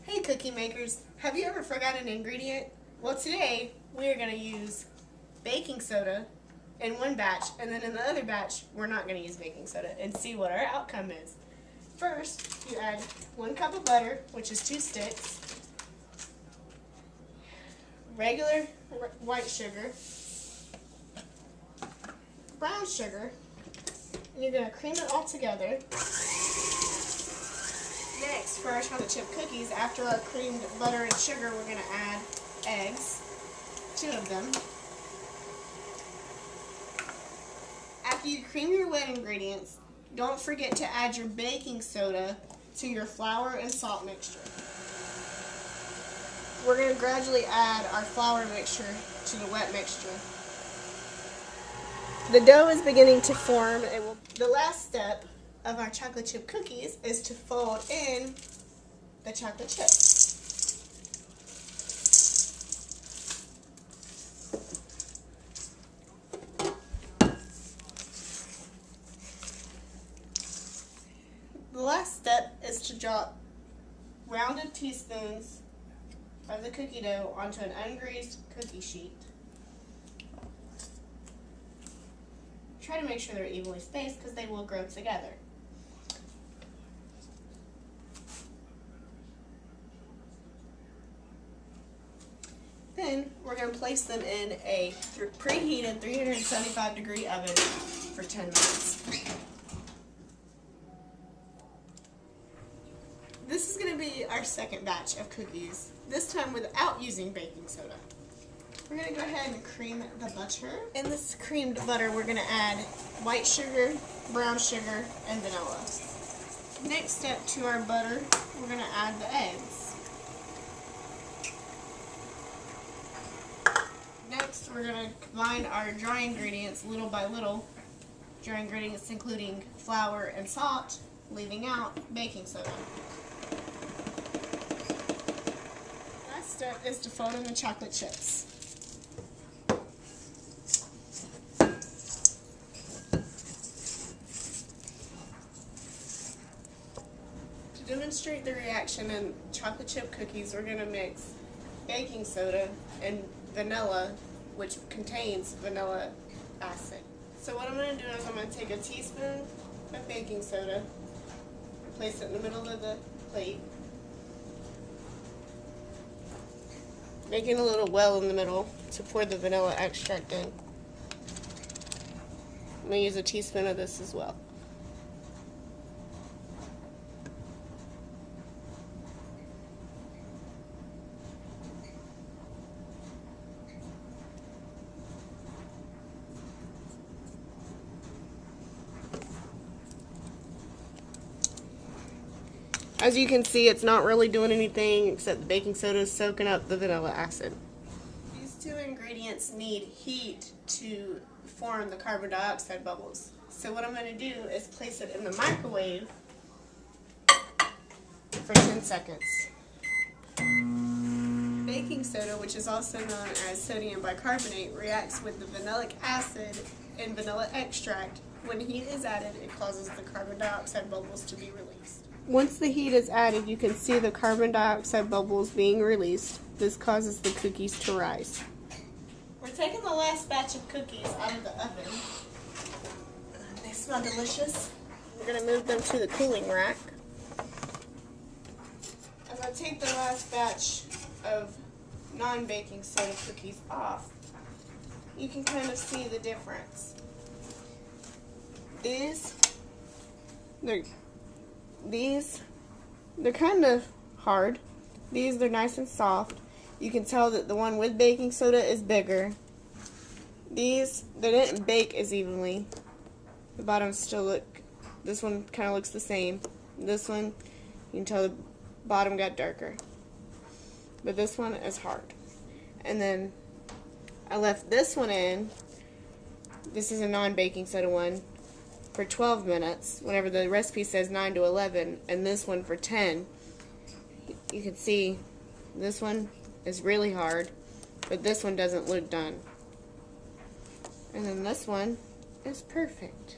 Hey cookie makers, have you ever forgot an ingredient? Well, today we are going to use baking soda in one batch, and then in the other batch we're not going to use baking soda, and see what our outcome is. First, you add 1 cup of butter, which is 2 sticks, regular white sugar, brown sugar, and you're going to cream it all together. Next, for our chocolate chip cookies, after our creamed butter and sugar, we're going to add eggs, 2 of them. After you cream your wet ingredients, don't forget to add your baking soda to your flour and salt mixture. We're going to gradually add our flour mixture to the wet mixture. The dough is beginning to form. The last step of our chocolate chip cookies is to fold in the chocolate chips. The last step is to drop rounded teaspoons of the cookie dough onto an ungreased cookie sheet. Try to make sure they're evenly spaced because they will grow together. Then we're going to place them in a preheated 375-degree oven for 10 minutes. This is going to be our second batch of cookies, this time without using baking soda. We're going to go ahead and cream the butter. In this creamed butter, we're going to add white sugar, brown sugar, and vanilla. Next step to our butter, we're going to add the eggs. Next, we're going to combine our dry ingredients little by little. Dry ingredients including flour and salt, leaving out baking soda. Last step is to fold in the chocolate chips. To demonstrate the reaction in chocolate chip cookies, we're going to mix baking soda and vanilla, which contains vanilla acid. So what I'm going to do is I'm going to take a teaspoon of baking soda, place it in the middle of the plate, making a little well in the middle to pour the vanilla extract in. I'm going to use a teaspoon of this as well. As you can see, it's not really doing anything except the baking soda is soaking up the vanilla acid. These 2 ingredients need heat to form the carbon dioxide bubbles. So what I'm going to do is place it in the microwave for 10 seconds. Baking soda, which is also known as sodium bicarbonate, reacts with the vanillic acid and vanilla extract. When heat is added, it causes the carbon dioxide bubbles to be released. Once the heat is added, you can see the carbon dioxide bubbles being released. This causes the cookies to rise. We're taking the last batch of cookies out of the oven. They smell delicious. We're going to move them to the cooling rack. As I take the last batch of non-baking soda cookies off, you can kind of see the difference. They're kind of hard. They're nice and soft. You can tell that the one with baking soda is bigger. They didn't bake as evenly. The bottoms still this one kind of looks the same. This one, you can tell the bottom got darker. But this one is hard. And then I left this one in. This is a non-baking soda one. For 12 minutes, whenever the recipe says 9 to 11, and this one for 10. You can see this one is really hard, but this one doesn't look done. And then this one is perfect.